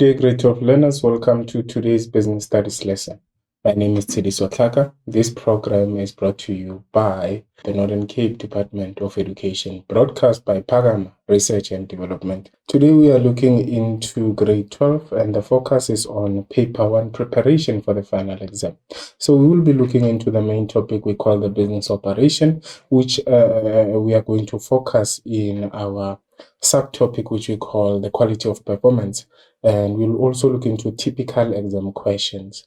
day, grade 12 learners. Welcome to today's business studies lesson. My name is Tsidiso Tlhaka. This program is brought to you by the Northern Cape Department of Education, broadcast by Phakama Research and Development. Today we are looking into grade 12 and the focus is on paper 1 preparation for the final exam. So we will be looking into the main topic we call the business operation, which we are going to focus in our subtopic which we call the quality of performance, and we'll also look into typical exam questions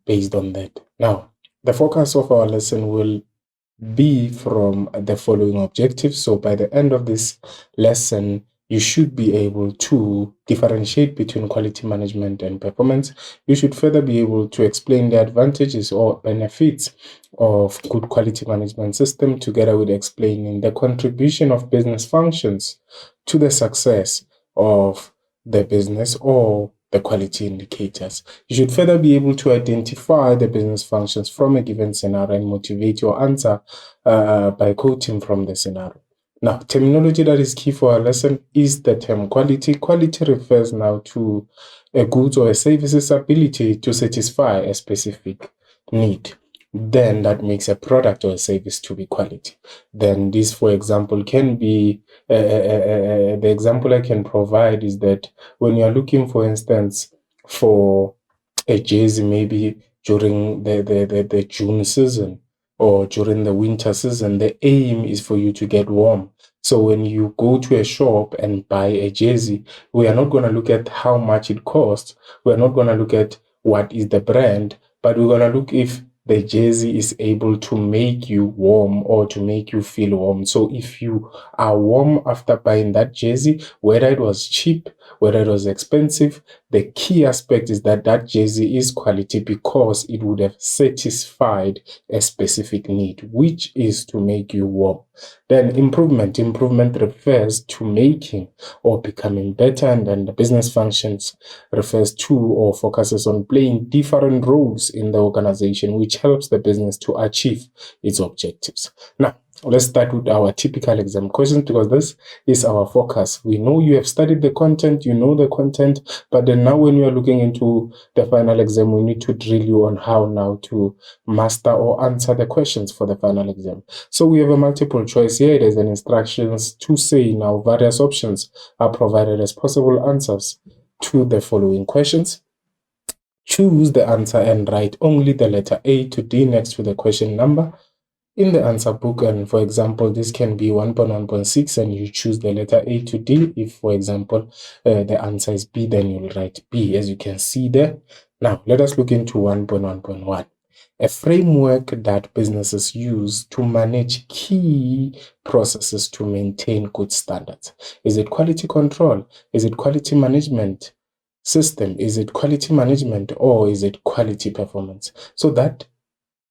based on that. Now, the focus of our lesson will be from the following objectives. So by the end of this lesson, you should be able to differentiate between quality management and performance. You should further be able to explain the advantages or benefits of good quality management system, together with explaining the contribution of business functions to the success of the business or the quality indicators. You should further be able to identify the business functions from a given scenario and motivate your answer by quoting from the scenario. Now, terminology that is key for our lesson is the term quality. Quality refers now to a goods or a service's ability to satisfy a specific need. Then that makes a product or a service to be quality. Then this, for example, can be, the example I can provide is that when you are looking, for instance, for a jersey, maybe during the June season or during the winter season, the aim is for you to get warm. So when you go to a shop and buy a jersey, we are not going to look at how much it costs. We are not going to look at what is the brand, but we're going to look if the jersey is able to make you warm or to make you feel warm. So if you are warm after buying that jersey, whether it was cheap, whether it was expensive, the key aspect is that that jersey is quality because it would have satisfied a specific need, which is to make you warm. Then improvement refers to making or becoming better, and then the business functions refers to or focuses on playing different roles in the organization, which helps the business to achieve its objectives. Now, let's start with our typical exam questions because this is our focus. We know you have studied the content, you know the content, but then now when you are looking into the final exam, we need to drill you on how now to master or answer the questions for the final exam. So we have a multiple choice here. There's an instructions to say now various options are provided as possible answers to the following questions. Choose the answer and write only the letter A to D next to the question number in the answer book. And for example, this can be 1.1.6 and you choose the letter A to D. If, for example, the answer is B, then you'll write B, as you can see there. Now, let us look into 1.1.1. A framework that businesses use to manage key processes to maintain good standards. Is it quality control? Is it quality management system? Is it quality management or is it quality performance? So that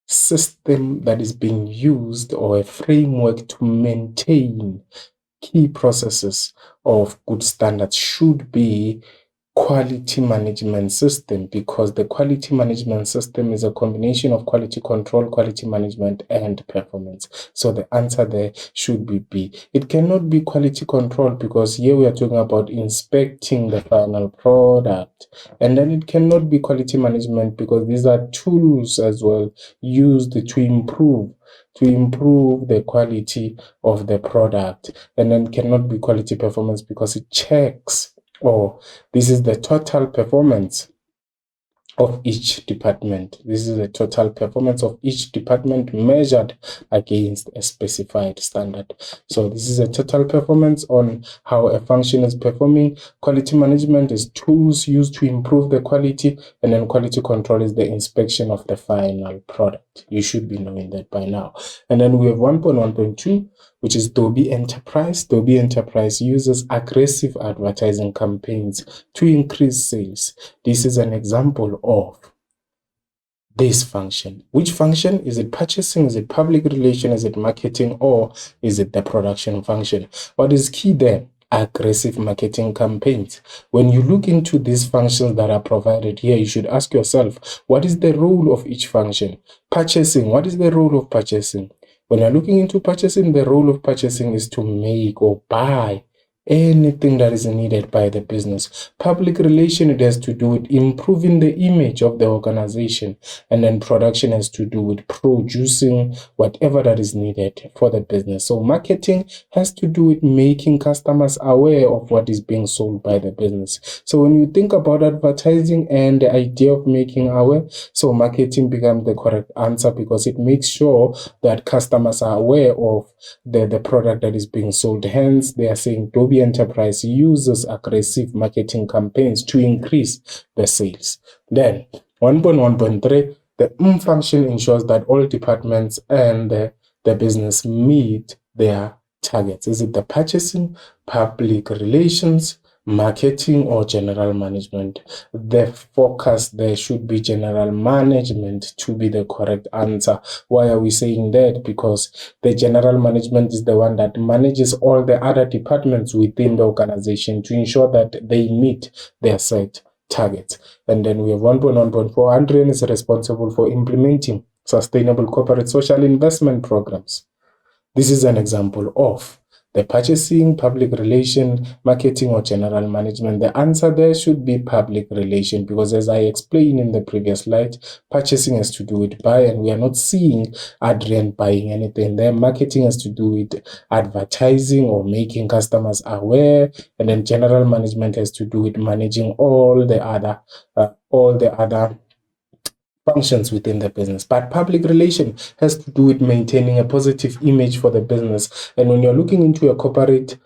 system that is being used or a framework to maintain key processes of good standards should be quality management system, because the quality management system is a combination of quality control, quality management, and performance. So the answer there should be B. It cannot be quality control because here we are talking about inspecting the final product. And then it cannot be quality management because these are tools as well used to improve the quality of the product. And then cannot be quality performance because it checks, this is the total performance of each department. This is the total performance of each department measured against a specified standard. So this is a total performance on how a function is performing. Quality management is tools used to improve the quality, and then quality control is the inspection of the final product. You should be knowing that by now. And then we have 1.1.2, which is Dobie Enterprise. Dobie Enterprise uses aggressive advertising campaigns to increase sales. This is an example of this function. Which function? Is it purchasing? Is it public relations? Is it marketing? Or is it the production function? What is key there? Aggressive marketing campaigns. When you look into these functions that are provided here, you should ask yourself, what is the role of each function? Purchasing. What is the role of purchasing? When you're looking into purchasing, the role of purchasing is to make or buy anything that is needed by the business. Public relation, it has to do with improving the image of the organization, and then production has to do with producing whatever that is needed for the business. So marketing has to do with making customers aware of what is being sold by the business. So when you think about advertising and the idea of making aware, so marketing becomes the correct answer, because it makes sure that customers are aware of the product that is being sold. Hence, they are saying Dobie Enterprise uses aggressive marketing campaigns to increase the sales. Then 1.1.3, the function ensures that all departments and the business meet their targets. Is it the purchasing, public relations, marketing, or general management? The focus there should be general management to be the correct answer. Why are we saying that? Because the general management is the one that manages all the other departments within the organization to ensure that they meet their set targets. And then we have 1.1.4, Adrian is responsible for implementing sustainable corporate social investment programs. This is an example of the purchasing, public relation, marketing, or general management. The answer there should be public relation, because as I explained in the previous slide, purchasing has to do with buy, and we are not seeing Adrian buying anything there. Marketing has to do with advertising or making customers aware, and then general management has to do with managing all the other functions within the business. But public relation has to do with maintaining a positive image for the business. And when you're looking into a corporate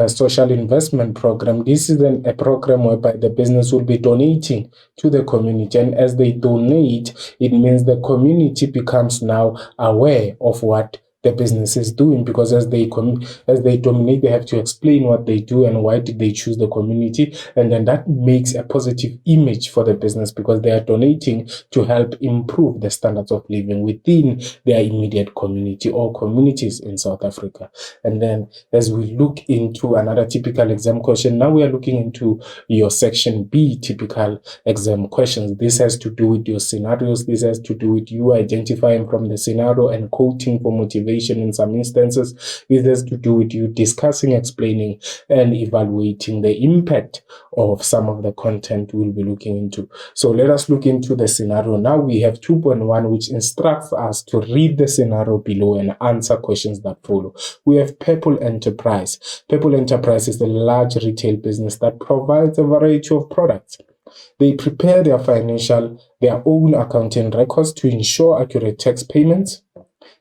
social investment program, this is a program whereby the business will be donating to the community. And as they donate, it means the community becomes now aware of what the business is doing, because as they dominate, they have to explain what they do and why did they choose the community, and then that makes a positive image for the business, because they are donating to help improve the standards of living within their immediate community or communities in South Africa. And then as we look into another typical exam question, now we are looking into your section B typical exam questions. This has to do with your scenarios. This has to do with you identifying from the scenario and quoting for motivation in some instances. This has to do with you discussing, explaining, and evaluating the impact of some of the content we'll be looking into. So let us look into the scenario. Now we have 2.1, which instructs us to read the scenario below and answer questions that follow. We have Purple Enterprise. Purple Enterprise is a large retail business that provides a variety of products. They prepare their own accounting records to ensure accurate tax payments.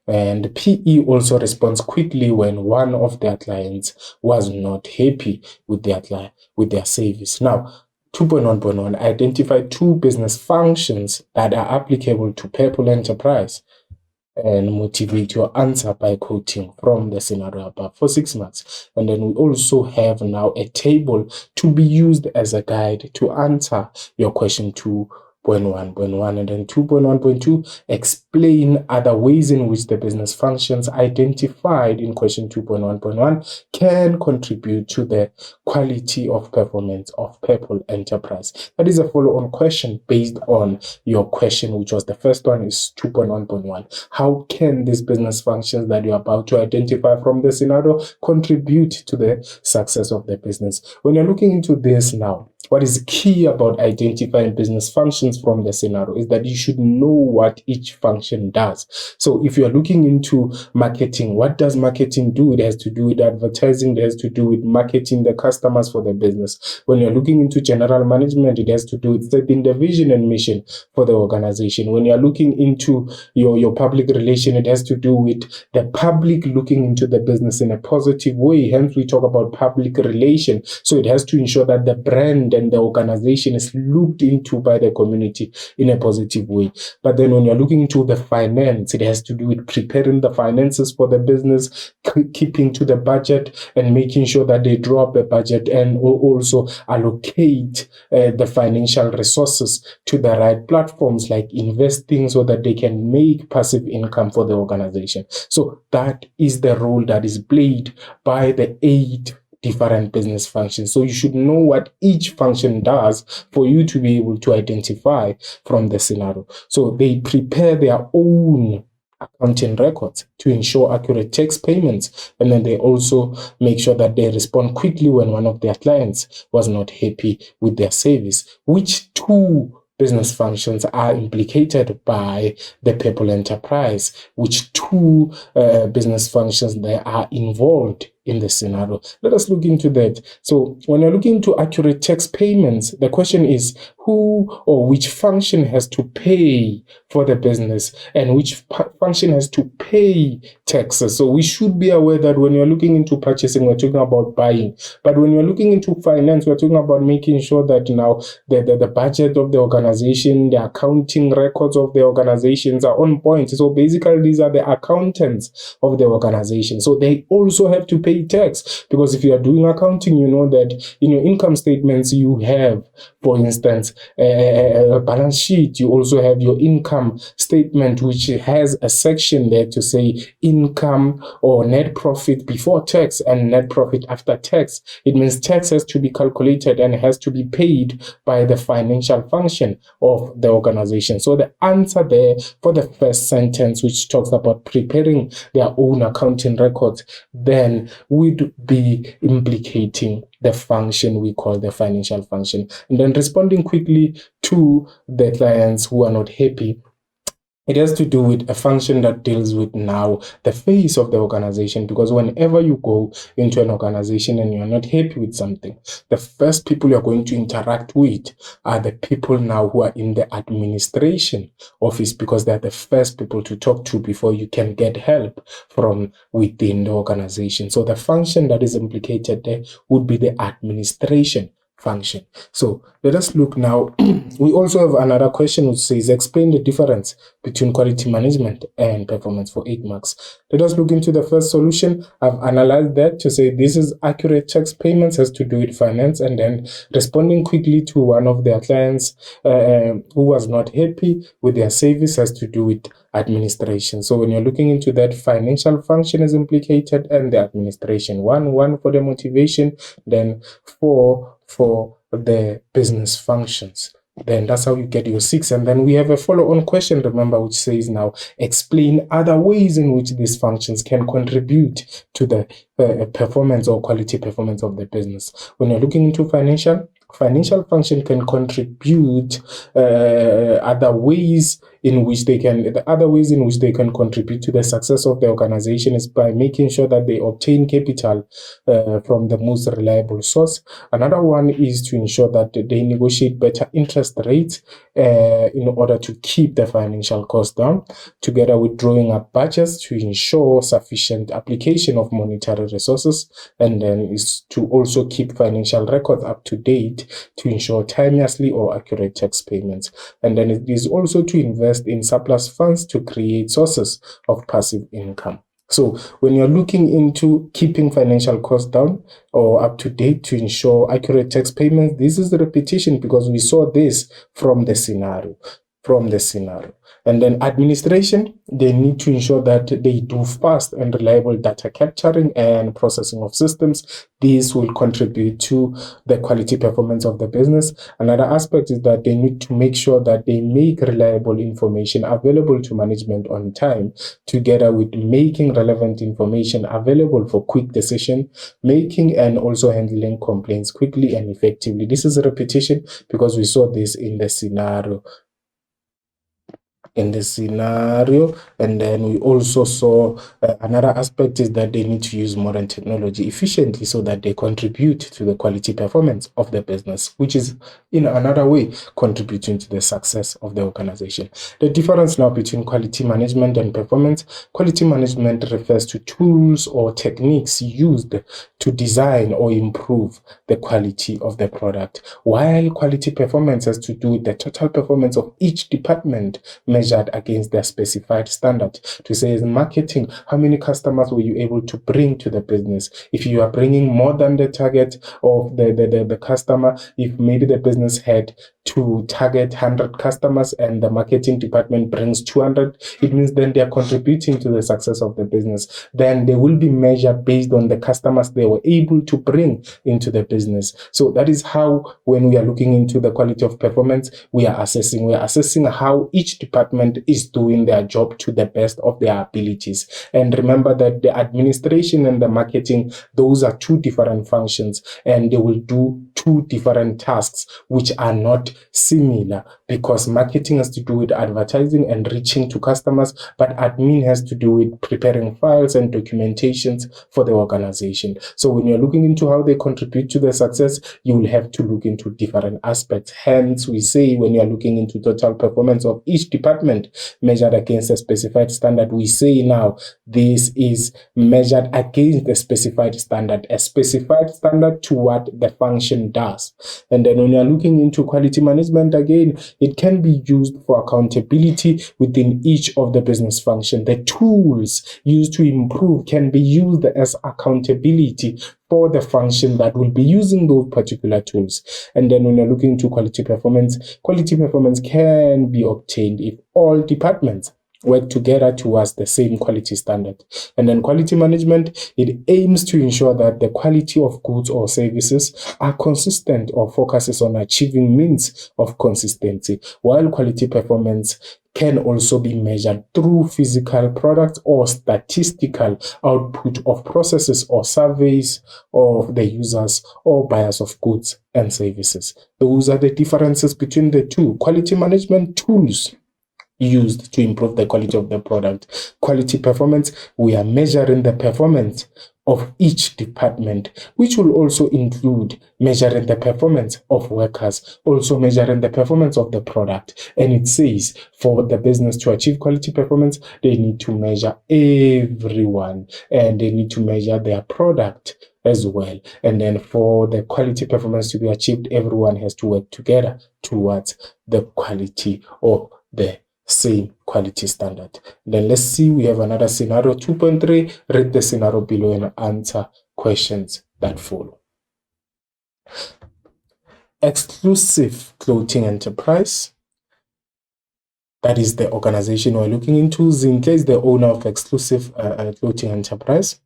And PE also responds quickly when one of their clients was not happy with their service. Now, 2.1.1, identify two business functions that are applicable to Purple Enterprise, and motivate your answer by quoting from the scenario above for 6 months. And then we also have now a table to be used as a guide to answer your question 2.1.1. And then 2.1.2, explain other ways in which the business functions identified in question 2.1.1 can contribute to the quality of performance of Purple Enterprise. That is a follow-on question based on your question, which was the first one, is 2.1.1. How can these business functions that you're about to identify from the scenario contribute to the success of the business? When you're looking into this now, what is key about identifying business functions from the scenario is that you should know what each function does. So if you're looking into marketing, what does marketing do? It has to do with advertising. It has to do with marketing the customers for the business. When you're looking into general management, it has to do with setting the vision and mission for the organization. When you're looking into your public relation, it has to do with the public looking into the business in a positive way. Hence, we talk about public relation. So it has to ensure that the brand and the organization is looked into by the community in a positive way. But then when you're looking into the finance, it has to do with preparing the finances for the business, keeping to the budget and making sure that they draw up a budget and also allocate the financial resources to the right platforms, like investing, so that they can make passive income for the organization. So that is the role that is played by the 8 different business functions. So you should know what each function does for you to be able to identify from the scenario. So they prepare their own accounting records to ensure accurate tax payments. And then they also make sure that they respond quickly when one of their clients was not happy with their service. Which two business functions are implicated by the Purple Enterprise? Which two business functions they are involved in the scenario? Let us look into that. So when you're looking into accurate tax payments, the question is who or which function has to pay for the business and which function has to pay taxes. So we should be aware that when you're looking into purchasing, we're talking about buying. But when you're looking into finance, we're talking about making sure that now the budget of the organization, the accounting records of the organizations are on point. So basically, these are the accountants of the organization. So they also have to pay tax, because if you are doing accounting, you know that in your income statements you have, for instance, a balance sheet. You also have your income statement, which has a section there to say income or net profit before tax and net profit after tax. It means tax has to be calculated and has to be paid by the financial function of the organization. So the answer there for the first sentence, which talks about preparing their own accounting records, then would be implicating the function we call the financial function. And then responding quickly to the clients who are not happy, it has to do with a function that deals with now the face of the organization, because whenever you go into an organization and you're not happy with something, the first people you're going to interact with are the people now who are in the administration office, because they're the first people to talk to before you can get help from within the organization. So the function that is implicated there would be the administration function. So let us look now. We also have another question which says, explain the difference between quality management and performance for 8 marks. Let us look into the first solution. I've analyzed that to say this is accurate tax payments, has to do with finance, and then responding quickly to one of their clients who was not happy with their service has to do with administration. So when you're looking into that, financial function is implicated and the administration. One for the motivation, then four for the business functions. Then that's how you get your 6. And then we have a follow-on question, remember, which says now, explain other ways in which these functions can contribute to the performance or quality performance of the business. When you're looking into financial function can contribute other ways in which they can contribute to the success of the organization is by making sure that they obtain capital from the most reliable source. Another one is to ensure that they negotiate better interest rates in order to keep the financial costs down, together with drawing up budgets to ensure sufficient application of monetary resources, and then is to also keep financial records up to date to ensure timelessly or accurate tax payments. And then it is also to invest in surplus funds to create sources of passive income. So when you're looking into keeping financial costs down or up to date to ensure accurate tax payments, this is the repetition, because we saw this from the scenario. And then administration, they need to ensure that they do fast and reliable data capturing and processing of systems. These will contribute to the quality performance of the business. Another aspect is that they need to make sure that they make reliable information available to management on time, together with making relevant information available for quick decision making and also handling complaints quickly and effectively. This is a repetition because we saw this in the scenario. And then we also saw another aspect is that they need to use modern technology efficiently so that they contribute to the quality performance of the business, which is in another way contributing to the success of the organization. The difference now between quality management and performance: quality management refers to tools or techniques used to design or improve the quality of the product, while quality performance has to do with the total performance of each department measured against their specified standard. To say, in marketing, how many customers were you able to bring to the business? If you are bringing more than the target of the customer, if maybe the business had to target 100 customers and the marketing department brings 200, it means then they are contributing to the success of the business. Then they will be measured based on the customers they were able to bring into the business. So that is how, when we are looking into the quality of performance, we are assessing how each department department is doing their job to the best of their abilities. And remember that the administration and the marketing, those are two different functions, and they will do two different tasks which are not similar, because marketing has to do with advertising and reaching to customers, but admin has to do with preparing files and documentations for the organization. So when you're looking into how they contribute to the success, you will have to look into different aspects. Hence, we say when you're looking into total performance of each department measured against a specified standard, we say now this is measured against a specified standard to what the function does. And then when you're looking into quality management, again, it can be used for accountability within each of the business function. The tools used to improve can be used as accountability for the function that will be using those particular tools. And then when you're looking to quality performance can be obtained if all departments work together towards the same quality standard. And then quality management, it aims to ensure that the quality of goods or services are consistent or focuses on achieving means of consistency, while quality performance can also be measured through physical products or statistical output of processes or surveys of the users or buyers of goods and services. Those are the differences between the two. Quality management tools used to improve the quality of the product. Quality performance, we are measuring the performance of each department, which will also include measuring the performance of workers, also measuring the performance of the product. And it says for the business to achieve quality performance, they need to measure everyone, and they need to measure their product as well. And then for the quality performance to be achieved, everyone has to work together towards the quality or the same quality standard. Then let's see, we have another scenario 2.3. Read the scenario below and answer questions that follow. Exclusive Clothing Enterprise, that is the organization we're looking into. Zinhle is the owner of Exclusive Clothing Enterprise.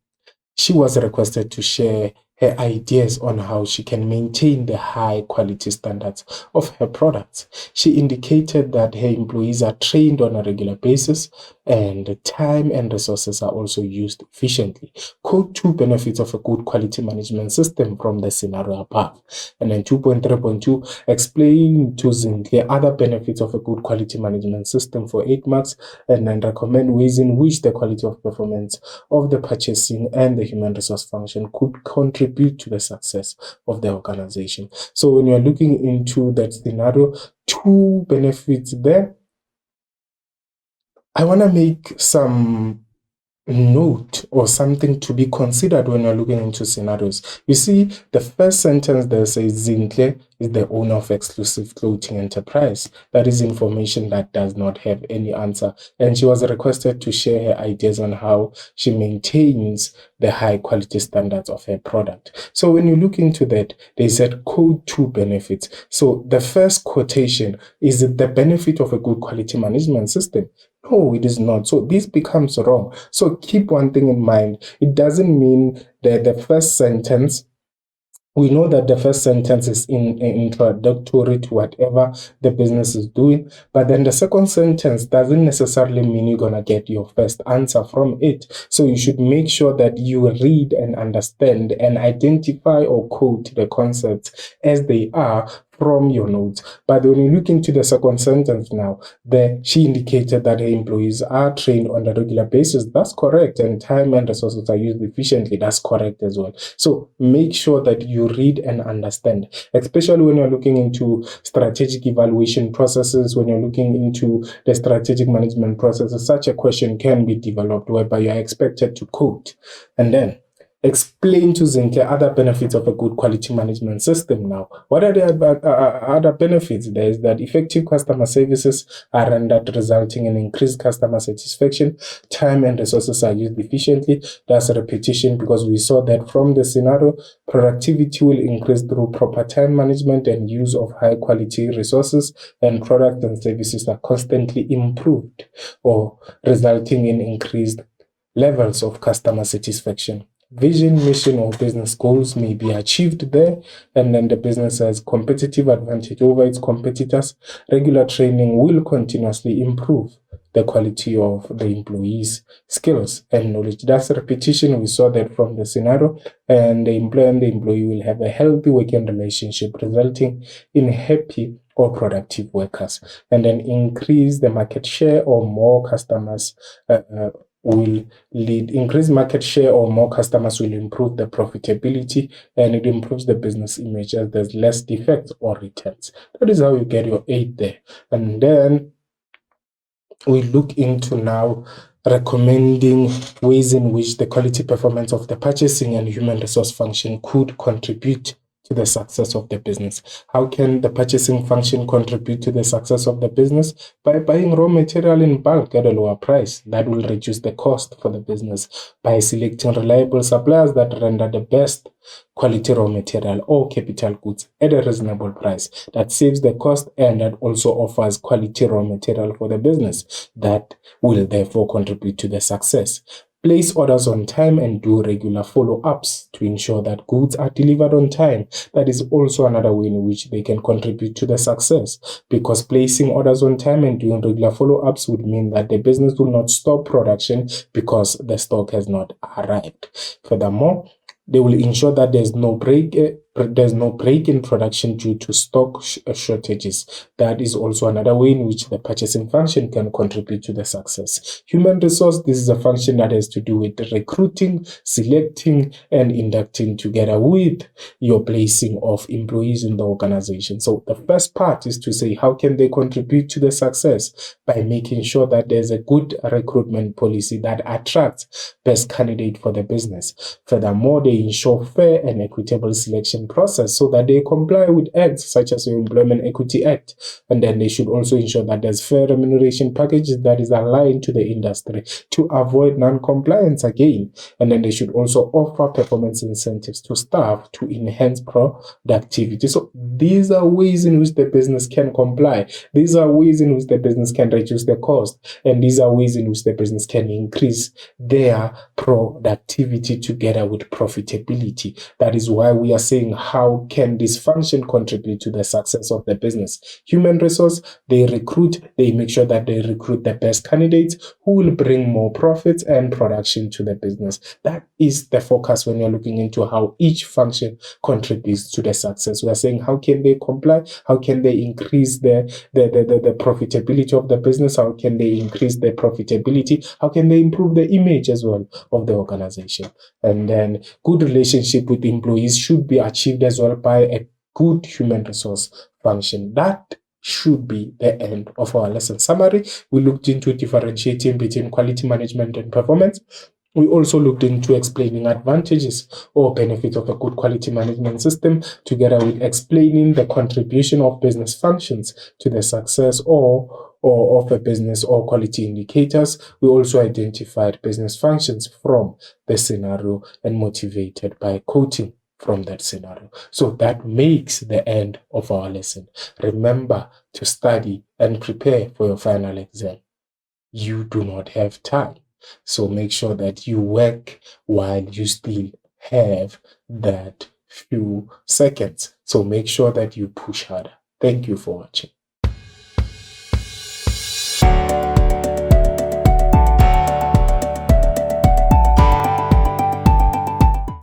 She was requested to share her ideas on how she can maintain the high quality standards of her products. She indicated that her employees are trained on a regular basis and time and resources are also used efficiently. Quote 2 benefits of a good quality management system from the scenario above. And then 2.3.2, explain to Zinhle other benefits of a good quality management system for 8 marks, and then recommend ways in which the quality of performance of the purchasing and the human resource function could contribute to the success of the organization. So when you're looking into that scenario, 2 benefits there, I want to make some note or something to be considered when you're looking into scenarios. You see, the first sentence there says Zinhle is the owner of Exclusive Clothing Enterprise. That is information that does not have any answer, and she was requested to share her ideas on how she maintains the high quality standards of her product. So when you look into that, they said quote 2 benefits. So the first quotation, is it the benefit of a good quality management system? No, it is not. So this becomes wrong. So keep one thing in mind. It doesn't mean that the first sentence, we know that the first sentence is introductory to whatever the business is doing, but then the second sentence doesn't necessarily mean you're going to get your first answer from it. So you should make sure that you read and understand and identify or quote the concepts as they are from your notes. But when you look into the second sentence now, she indicated that her employees are trained on a regular basis. That's correct. And time and resources are used efficiently. That's correct as well. So make sure that you read and understand, especially when you're looking into strategic evaluation processes, when you're looking into the strategic management processes. Such a question can be developed whereby you are expected to quote and then explain to Zinhle other benefits of a good quality management system. Now, what are the other benefits? There is that effective customer services are rendered, resulting in increased customer satisfaction. Time and resources are used efficiently. That's a repetition because we saw that from the scenario. Productivity will increase through proper time management and use of high quality resources, and products and services are constantly improved or resulting in increased levels of customer satisfaction. vision, mission, or business goals may be achieved there, and then the business has competitive advantage over its competitors. Regular training will continuously improve the quality of the employees' skills and knowledge. That's repetition. We saw that from the scenario, and the employer and the employee will have a healthy working relationship, resulting in happy or productive workers, and then increase the market share or more customers will lead increased market share or more customers will improve the profitability, and it improves the business image as there's less defects or returns. That is how you get your 8 there. And then we look into now recommending ways in which the quality performance of the purchasing and human resource function could contribute to the success of the business. How can the purchasing function contribute to the success of the business? By buying raw material in bulk at a lower price. That will reduce the cost for the business. By selecting reliable suppliers that render the best quality raw material or capital goods at a reasonable price. That saves the cost, and that also offers quality raw material for the business that will therefore contribute to the success. Place orders on time and do regular follow-ups to ensure that goods are delivered on time. That is also another way in which they can contribute to the success, because placing orders on time and doing regular follow-ups would mean that the business will not stop production because the stock has not arrived. Furthermore, they will ensure that there's no break in production due to stock shortages. That is also another way in which the purchasing function can contribute to the success. Human resource, this is a function that has to do with recruiting, selecting, and inducting together with your placing of employees in the organization. So the first part is to say, how can they contribute to the success? By making sure that there's a good recruitment policy that attracts best candidate for the business. Furthermore, they ensure fair and equitable selection process so that they comply with acts such as the Employment Equity Act. And then they should also ensure that there's fair remuneration packages that is aligned to the industry to avoid non-compliance again. And then they should also offer performance incentives to staff to enhance productivity. So these are ways in which the business can comply. These are ways in which the business can reduce the cost. And these are ways in which the business can increase their productivity together with profitability. That is why we are saying, how can this function contribute to the success of the business? Human resource, they make sure that they recruit the best candidates who will bring more profits and production to the business. That is the focus when you're looking into how each function contributes to the success. We are saying, how can they comply? How can they increase the profitability of the business? How can they increase their profitability? How can they improve the image as well of the organization? And then good relationship with employees should be achieved as well by a good human resource function. That should be the end of our lesson summary. We looked into differentiating between quality management and performance. We also looked into explaining advantages or benefits of a good quality management system, together with explaining the contribution of business functions to the success or of a business or quality indicators. We also identified business functions from the scenario and motivated by quoting from that scenario. So that makes the end of our lesson. Remember to study and prepare for your final exam. You do not have time. So make sure that you work while you still have that few seconds. So make sure that you push harder. Thank you for watching.